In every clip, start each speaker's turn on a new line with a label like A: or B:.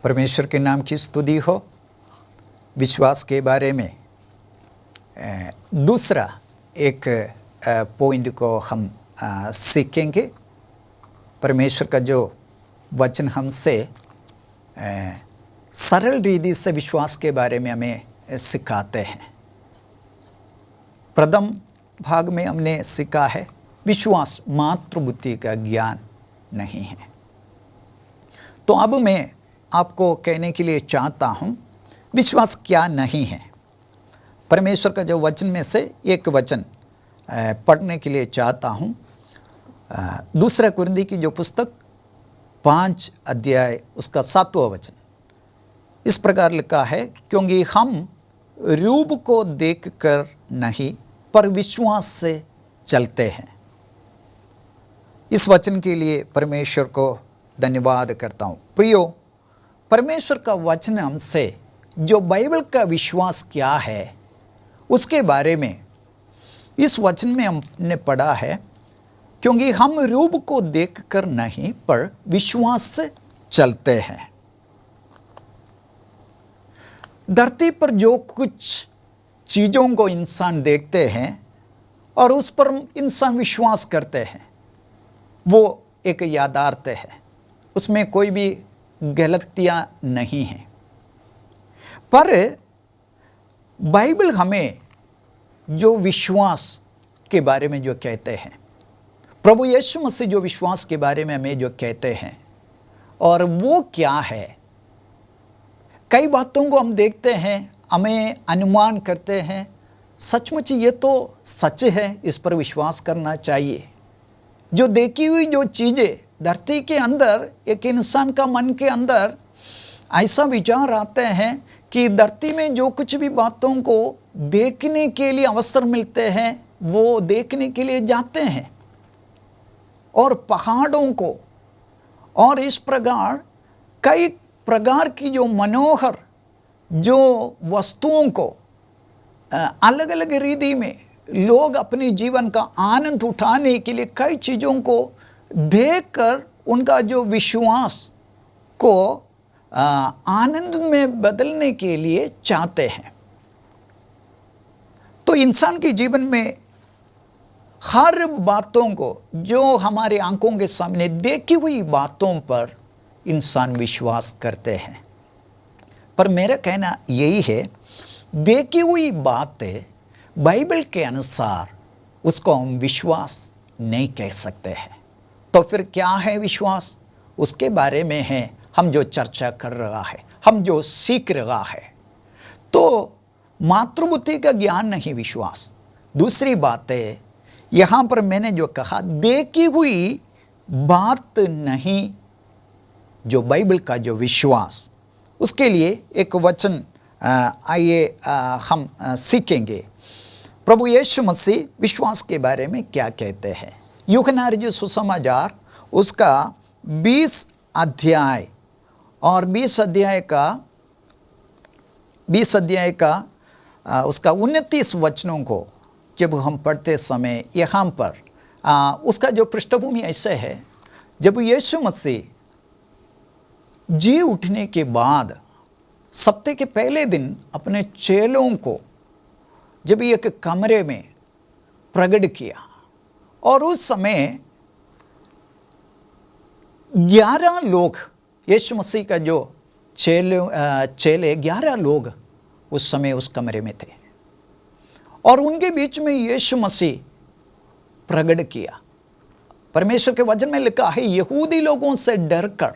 A: परमेश्वर के नाम की स्तुति हो। विश्वास के बारे में दूसरा एक पॉइंट को हम सीखेंगे। परमेश्वर का जो वचन हमसे सरल रीति से विश्वास के बारे में हमें सिखाते हैं। प्रथम भाग में हमने सीखा है विश्वास मात्र बुद्धि का ज्ञान नहीं है। तो अब मैं आपको कहने के लिए चाहता हूँ विश्वास क्या नहीं है। परमेश्वर का जो वचन में से एक वचन पढ़ने के लिए चाहता हूँ। दूसरा कुरिन्थी की जो पुस्तक 5 अध्याय उसका 7वां वचन इस प्रकार लिखा है, क्योंकि हम रूप को देखकर नहीं पर विश्वास से चलते हैं। इस वचन के लिए परमेश्वर को धन्यवाद करता हूँ। प्रियो, परमेश्वर का वचन हमसे जो बाइबल का विश्वास क्या है उसके बारे में इस वचन में हमने पढ़ा है, क्योंकि हम रूप को देखकर नहीं पर विश्वास से चलते हैं। धरती पर जो कुछ चीज़ों को इंसान देखते हैं और उस पर इंसान विश्वास करते हैं वो एक यथार्थ है, उसमें कोई भी गलतियां नहीं हैं। पर बाइबल हमें जो विश्वास के बारे में जो कहते हैं, प्रभु यीशु मसीह जो विश्वास के बारे में हमें जो कहते हैं और वो क्या है। कई बातों को हम देखते हैं, हमें अनुमान करते हैं, सचमुच ये तो सच है, इस पर विश्वास करना चाहिए। जो देखी हुई जो चीज़ें धरती के अंदर एक इंसान का मन के अंदर ऐसा विचार आते हैं कि धरती में जो कुछ भी बातों को देखने के लिए अवसर मिलते हैं वो देखने के लिए जाते हैं, और पहाड़ों को और इस प्रकार कई प्रकार की जो मनोहर जो वस्तुओं को अलग अलग रीति में लोग अपने जीवन का आनंद उठाने के लिए कई चीज़ों को देखकर उनका जो विश्वास को आनंद में बदलने के लिए चाहते हैं। तो इंसान के जीवन में हर बातों को जो हमारे आंखों के सामने देखी हुई बातों पर इंसान विश्वास करते हैं। पर मेरा कहना यही है, देखी हुई बातें बाइबल के अनुसार उसको हम विश्वास नहीं कह सकते हैं। तो फिर क्या है विश्वास? उसके बारे में है हम जो चर्चा कर रहा है, हम जो सीख रहा है। तो मातृबुद्धि का ज्ञान नहीं विश्वास। दूसरी बात है, यहाँ पर मैंने जो कहा देखी हुई बात नहीं जो बाइबल का जो विश्वास, उसके लिए एक वचन आइए हम सीखेंगे। प्रभु यीशु मसीह विश्वास के बारे में क्या कहते हैं। यूहन्ना रचित सुसमाचार उसका 20 अध्याय और 20 अध्याय का उसका 29 वचनों को जब हम पढ़ते समय यहाँ पर उसका जो पृष्ठभूमि ऐसे है, जब यीशु मसीह जी उठने के बाद सप्ताह के पहले दिन अपने चेलों को जब एक कमरे में प्रकट किया और उस समय 11 लोग, यीशु मसीह का जो चेले 11 लोग उस समय उस कमरे में थे और उनके बीच में यीशु मसीह प्रकट किया। परमेश्वर के वचन में लिखा है, यहूदी लोगों से डरकर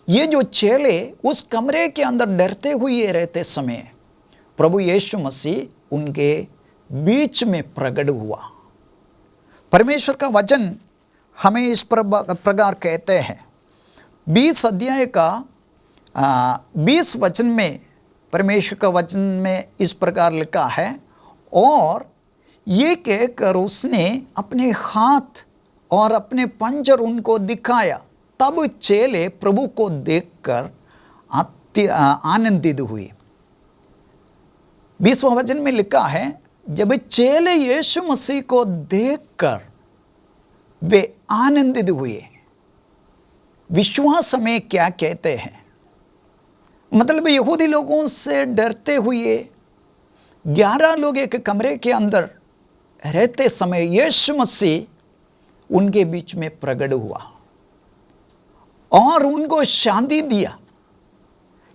A: ये जो चेले उस कमरे के अंदर डरते हुए रहते समय प्रभु यीशु मसीह उनके बीच में प्रकट हुआ। परमेश्वर का वचन हमें इस प्रकार कहते हैं, 20 अध्याय का 20 वचन में परमेश्वर का वचन में इस प्रकार लिखा है, और ये कहकर उसने अपने हाथ और अपने पंजर उनको दिखाया। तब चेले प्रभु को देखकर आनंदित हुए। 20वां वचन में लिखा है, जब चेले यीशु मसीह को देखकर वे आनंदित हुए। विश्वास में क्या कहते हैं? मतलब यहूदी लोगों से डरते हुए 11 लोग एक कमरे के अंदर रहते समय यीशु मसीह उनके बीच में प्रकट हुआ और उनको शांति दिया।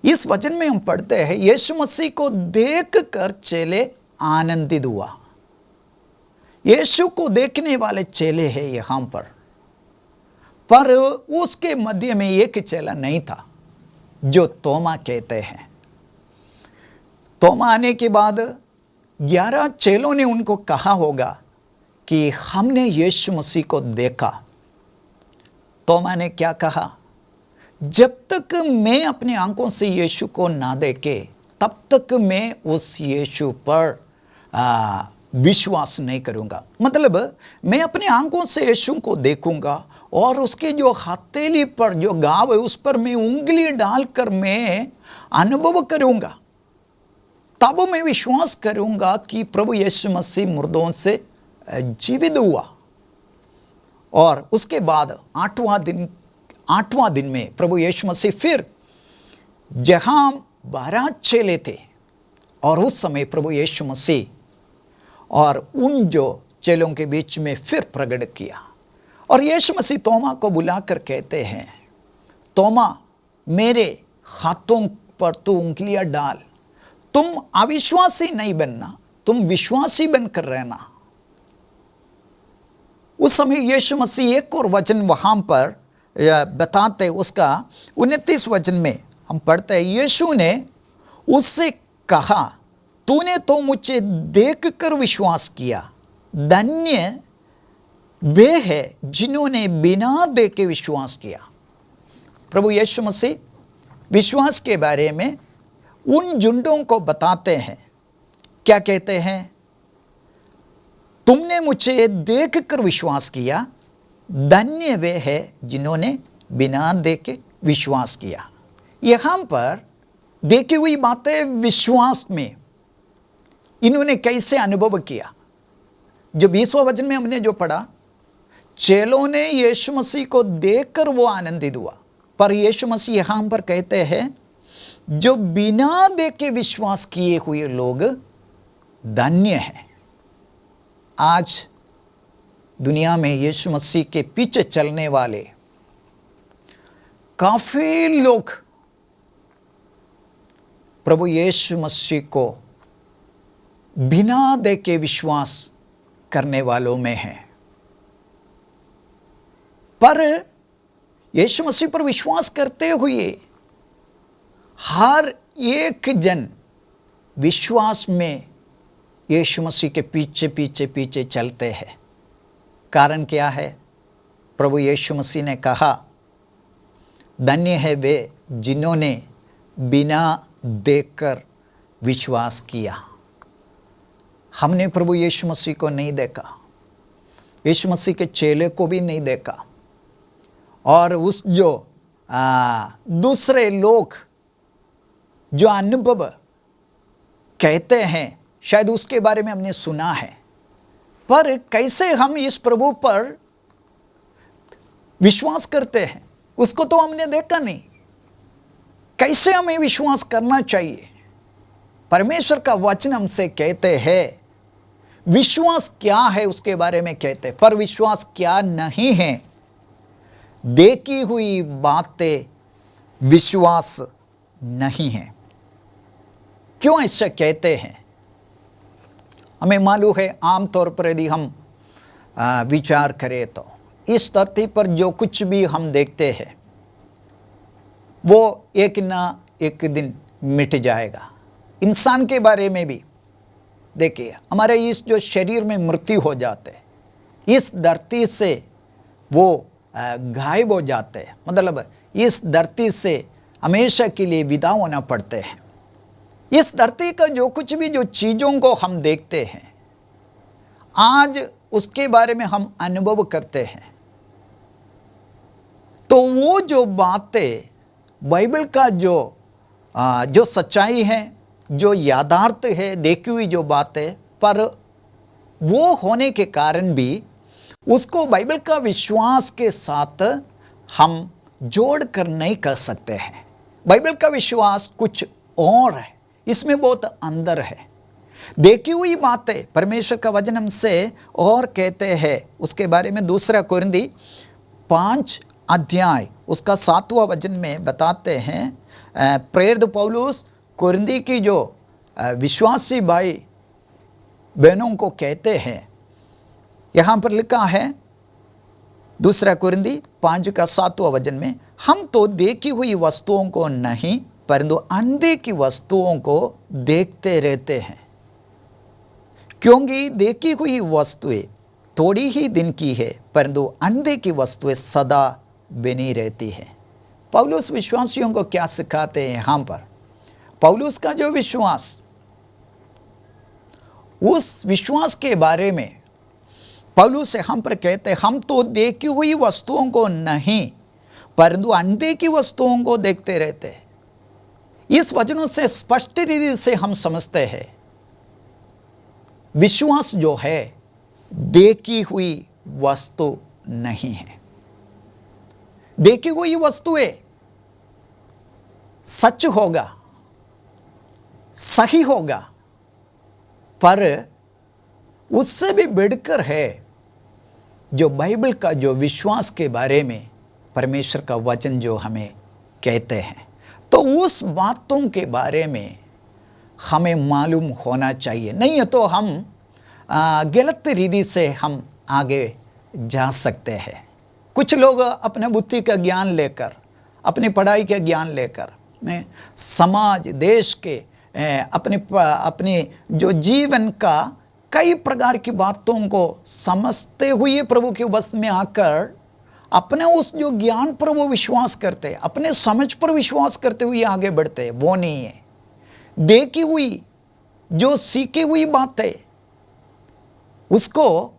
A: इस वचन में हम पढ़ते हैं, यीशु मसीह को देखकर चेले आनंदित हुआ। यीशु को देखने वाले चेले हैं यहां पर उसके मध्य में एक चेला नहीं था जो तोमा कहते हैं। तोमा आने के बाद 11 चेलों ने उनको कहा होगा कि हमने यीशु मसीह को देखा। तोमा ने क्या कहा? जब तक मैं अपनी आंखों से यीशु को ना देखे तब तक मैं उस यीशु पर विश्वास नहीं करूंगा। मतलब मैं अपनी आंखों से यीशु को देखूंगा और उसके जो हथेली पर जो घाव है उस पर मैं उंगली डालकर मैं अनुभव करूंगा, तब मैं विश्वास करूंगा कि प्रभु यीशु मसीह मुर्दों से जीवित हुआ। और उसके बाद 8वां दिन में प्रभु यीशु मसीह फिर जहां 12 चेले थे और उस समय प्रभु यीशु मसीह और उन जो चेलों के बीच में फिर प्रकट किया। और यीशु मसीह तोमा को बुलाकर कहते हैं, तोमा मेरे हाथों पर तू उंगलियां डाल, तुम अविश्वासी नहीं बनना, तुम विश्वासी बनकर रहना। उस समय यीशु मसीह एक और वचन वहां पर बताते, उसका 29 वचन में हम पढ़ते हैं, यीशु ने उससे कहा, तूने तो मुझे देखकर विश्वास किया, धन्य वे है जिन्होंने बिना देखे विश्वास किया। प्रभु यीशु मसीह विश्वास के बारे में उन झुंडों को बताते हैं, क्या कहते हैं? तुमने मुझे देखकर विश्वास किया, धन्य वे है जिन्होंने बिना देखे विश्वास किया। यहां पर देखी हुई बातें विश्वास में इन्होंने कैसे अनुभव किया? जो 20वां वचन में हमने जो पढ़ा, चेलों ने यीशु मसीह को देखकर वो आनंदित हुआ, पर यीशु मसीह यहां पर कहते हैं जो बिना देखे विश्वास किए हुए लोग धन्य हैं। आज दुनिया में यीशु मसीह के पीछे चलने वाले काफी लोग प्रभु यीशु मसीह को बिना देखे विश्वास करने वालों में हैं, पर यीशु मसीह पर विश्वास करते हुए हर एक जन विश्वास में यीशु मसीह के पीछे पीछे पीछे चलते हैं। कारण क्या है? प्रभु यीशु मसीह ने कहा, धन्य है वे जिन्होंने बिना देखकर विश्वास किया। हमने प्रभु यीशु मसीह को नहीं देखा, यीशु मसीह के चेले को भी नहीं देखा, और उस जो दूसरे लोग जो अनुभव कहते हैं शायद उसके बारे में हमने सुना है, पर कैसे हम इस प्रभु पर विश्वास करते हैं उसको तो हमने देखा नहीं। कैसे हमें विश्वास करना चाहिए? परमेश्वर का वचन हमसे कहते हैं विश्वास क्या है उसके बारे में कहते हैं, पर विश्वास क्या नहीं है। देखी हुई बातें विश्वास नहीं है। क्यों ऐसा कहते हैं? हमें मालूम है, आमतौर पर यदि हम विचार करें तो इस धरती पर जो कुछ भी हम देखते हैं वो एक ना एक दिन मिट जाएगा। इंसान के बारे में भी देखिए, हमारे इस जो शरीर में मृत्यु हो जाते हैं, इस धरती से वो गायब हो जाते हैं, मतलब इस धरती से हमेशा के लिए विदा होना पड़ते हैं। इस धरती का जो कुछ भी जो चीज़ों को हम देखते हैं आज उसके बारे में हम अनुभव करते हैं, तो वो जो बातें बाइबल का जो सच्चाई है, जो याथार्थ है, देखी हुई जो बातें, पर वो होने के कारण भी उसको बाइबल का विश्वास के साथ हम जोड़ कर नहीं कर सकते हैं। बाइबल का विश्वास कुछ और है, इसमें बहुत अंदर है। देखी हुई बातें परमेश्वर का वचन हमसे और कहते हैं, उसके बारे में 2 कुरिन्दी 5 अध्याय उसका 7वां वचन में बताते हैं। प्रेरित पौलुस कुरिन्दी की जो विश्वासी भाई बहनों को कहते हैं, यहाँ पर लिखा है 2 कुरिन्दी 5 का 7वां वचन में, हम तो देखी हुई वस्तुओं को नहीं परंतु अनदेखी वस्तुओं को देखते रहते हैं, क्योंकि देखी हुई वस्तुएं थोड़ी ही दिन की है परंतु अनदेखी वस्तुएं सदा बनी रहती हैं। पौलुस विश्वासियों को क्या सिखाते हैं यहाँ पर? पौलुस का जो विश्वास, उस विश्वास के बारे में पौलुस हम पर कहते हैं, हम तो देखी हुई वस्तुओं को नहीं परंतु अनदेखी वस्तुओं को देखते रहते हैं। इस वचनों से स्पष्ट रीति से हम समझते हैं विश्वास जो है देखी हुई वस्तु नहीं है। देखी हुई वस्तुएं सच होगा, सही होगा, पर उससे भी बढ़कर है जो बाइबल का जो विश्वास के बारे में परमेश्वर का वचन जो हमें कहते हैं, तो उस बातों के बारे में हमें मालूम होना चाहिए। नहीं है तो हम गलत रीति से हम आगे जा सकते हैं। कुछ लोग अपने बुद्धि का ज्ञान लेकर, अपनी पढ़ाई का ज्ञान लेकर समाज देश के अपने जो जीवन का कई प्रकार की बातों को समझते हुए प्रभु के वस्त्र में आकर अपने उस जो ज्ञान पर वो विश्वास करते, अपने समझ पर विश्वास करते हुए आगे बढ़ते। वो नहीं है। देखी हुई जो सीखी हुई बातें, उसको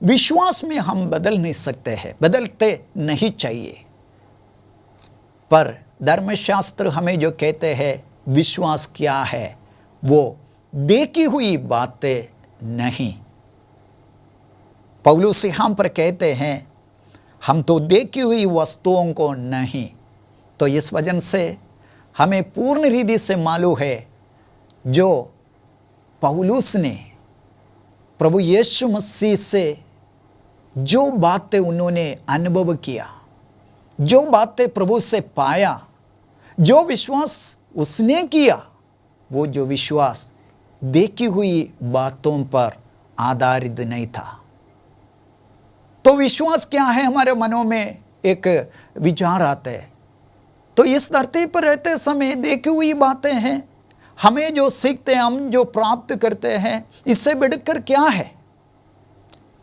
A: विश्वास में हम बदल नहीं सकते हैं, बदलते नहीं चाहिए। पर धर्मशास्त्र हमें जो कहते हैं विश्वास क्या है, वो देखी हुई बातें नहीं। पौलुस यहाँ पर कहते हैं हम तो देखी हुई वस्तुओं को नहीं। तो इस वजह से हमें पूर्ण रीति से मालूम है जो पौलुस ने प्रभु यीशु मसीह से जो बातें उन्होंने अनुभव किया, जो बातें प्रभु से पाया, जो विश्वास उसने किया, वो जो विश्वास देखी हुई बातों पर आधारित नहीं था। तो विश्वास क्या है? हमारे मनों में एक विचार आता है। तो इस धरती पर रहते समय देखी हुई बातें हैं, हमें जो सीखते हैं, हम जो प्राप्त करते हैं, इससे बढ़कर क्या है?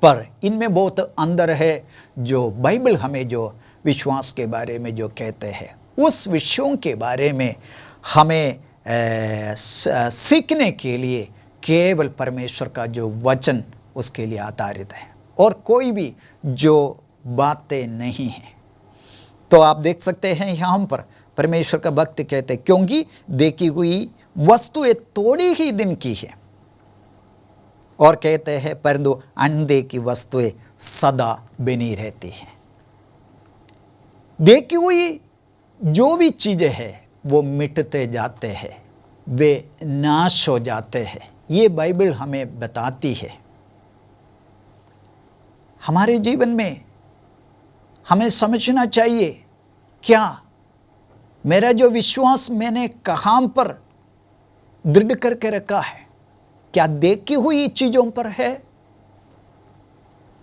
A: पर इनमें बहुत अंदर है जो बाइबल हमें जो विश्वास के बारे में जो कहते हैं, उस विषयों के बारे में हमें सीखने के लिए केवल परमेश्वर का जो वचन उसके लिए आधारित है और कोई भी जो बातें नहीं हैं। तो आप देख सकते हैं यहाँ पर परमेश्वर का भक्त कहते हैं, क्योंकि देखी हुई वस्तुएं थोड़ी ही दिन की है, और कहते हैं परंतु अनदेखी वस्तुएं सदा बनी रहती हैं। देखी हुई जो भी चीजें हैं वो मिटते जाते हैं, वे नाश हो जाते हैं। ये बाइबल हमें बताती है। हमारे जीवन में हमें समझना चाहिए, क्या मेरा जो विश्वास मैंने कहाँ पर दृढ़ करके रखा है? क्या देखी हुई चीजों पर है,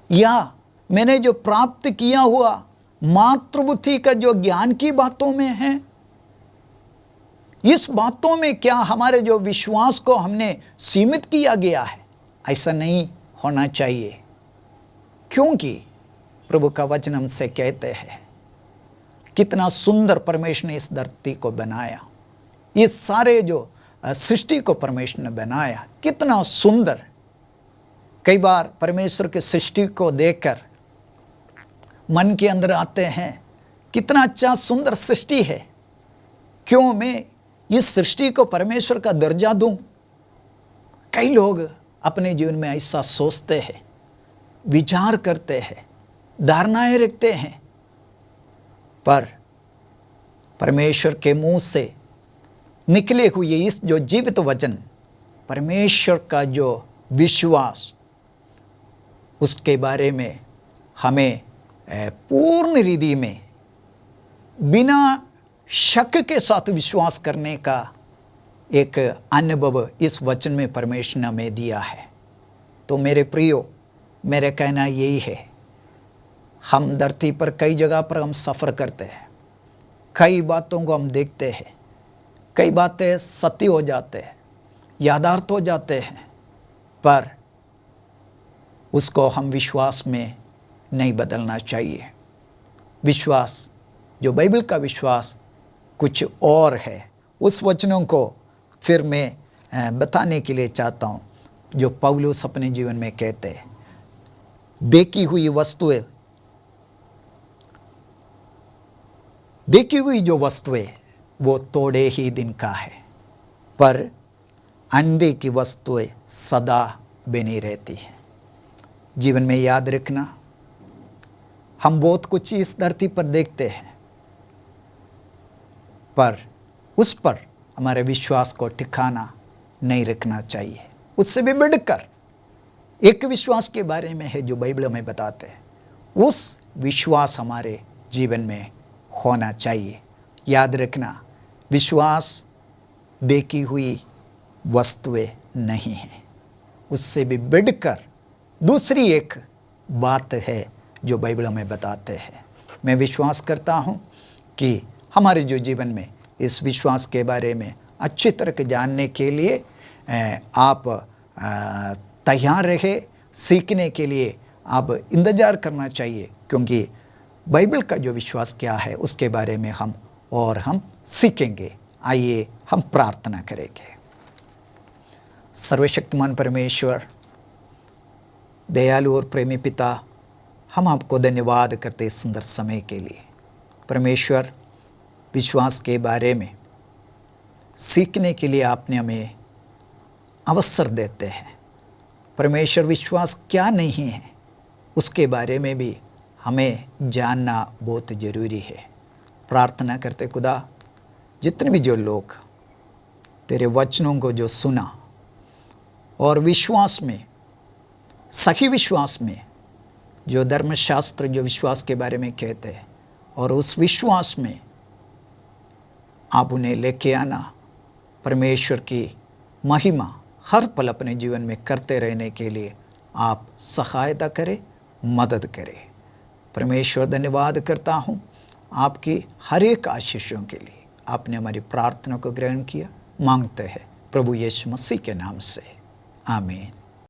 A: या मैंने जो प्राप्त किया हुआ मातृबुद्धि का जो ज्ञान की बातों में है? इस बातों में क्या हमारे जो विश्वास को हमने सीमित किया गया है? ऐसा नहीं होना चाहिए, क्योंकि प्रभु का वचन हमसे कहते हैं कितना सुंदर परमेश्वर ने इस धरती को बनाया, इस सारे जो सृष्टि को परमेश्वर ने बनाया, कितना सुंदर। कई बार परमेश्वर के सृष्टि को देखकर मन के अंदर आते हैं, कितना अच्छा सुंदर सृष्टि है, क्यों मैं इस सृष्टि को परमेश्वर का दर्जा दूं? कई लोग अपने जीवन में ऐसा सोचते हैं, विचार करते हैं, धारणाएं रखते हैं। पर परमेश्वर के मुंह से निकले हुए इस जो जीवित वचन, परमेश्वर का जो विश्वास, उसके बारे में हमें पूर्ण रीति में बिना शक के साथ विश्वास करने का एक अनुभव इस वचन में परमेश्वर ने हमें दिया है। तो मेरे प्रियो, मेरा कहना यही है, हम धरती पर कई जगह पर हम सफ़र करते हैं, कई बातों को हम देखते हैं, कई बातें सत्य हो जाते हैं, याथार्थ हो जाते हैं, पर उसको हम विश्वास में नहीं बदलना चाहिए। विश्वास, जो बाइबल का विश्वास कुछ और है। उस वचनों को फिर मैं बताने के लिए चाहता हूँ जो पौलुस अपने जीवन में कहते हैं, देखी हुई जो वस्तुएं वो थोड़े ही दिन का है, पर अंधे की वस्तुएं सदा बनी रहती है। जीवन में याद रखना, हम बहुत कुछ इस धरती पर देखते हैं, पर उस पर हमारे विश्वास को ठिकाना नहीं रखना चाहिए। उससे भी बढ़कर एक विश्वास के बारे में है जो बाइबल में बताते हैं, उस विश्वास हमारे जीवन में होना चाहिए। याद रखना, विश्वास देखी हुई वस्तुएं नहीं है, उससे भी बढ़कर दूसरी एक बात है जो बाइबल में बताते हैं। मैं विश्वास करता हूँ कि हमारे जो जीवन में इस विश्वास के बारे में अच्छी तरह जानने के लिए आप तैयार रहे, सीखने के लिए आप इंतज़ार करना चाहिए, क्योंकि बाइबल का जो विश्वास क्या है उसके बारे में हम सीखेंगे। आइए हम प्रार्थना करेंगे। सर्वशक्तिमान परमेश्वर, दयालु और प्रेमी पिता, हम आपको धन्यवाद करते इस सुंदर समय के लिए। परमेश्वर, विश्वास के बारे में सीखने के लिए आपने हमें अवसर देते हैं। परमेश्वर, विश्वास क्या नहीं है उसके बारे में भी हमें जानना बहुत ज़रूरी है। प्रार्थना करते खुदा, जितने भी जो लोग तेरे वचनों को जो सुना और विश्वास में, सही विश्वास में, जो धर्मशास्त्र जो विश्वास के बारे में कहते हैं, और उस विश्वास में आप उन्हें लेके आना, परमेश्वर की महिमा हर पल अपने जीवन में करते रहने के लिए आप सहायता करें, मदद करें। परमेश्वर, धन्यवाद करता हूँ आपकी हर एक आशीषों के लिए। आपने हमारी प्रार्थना को ग्रहण किया, मांगते हैं प्रभु यीशु मसीह के नाम से, आमीन।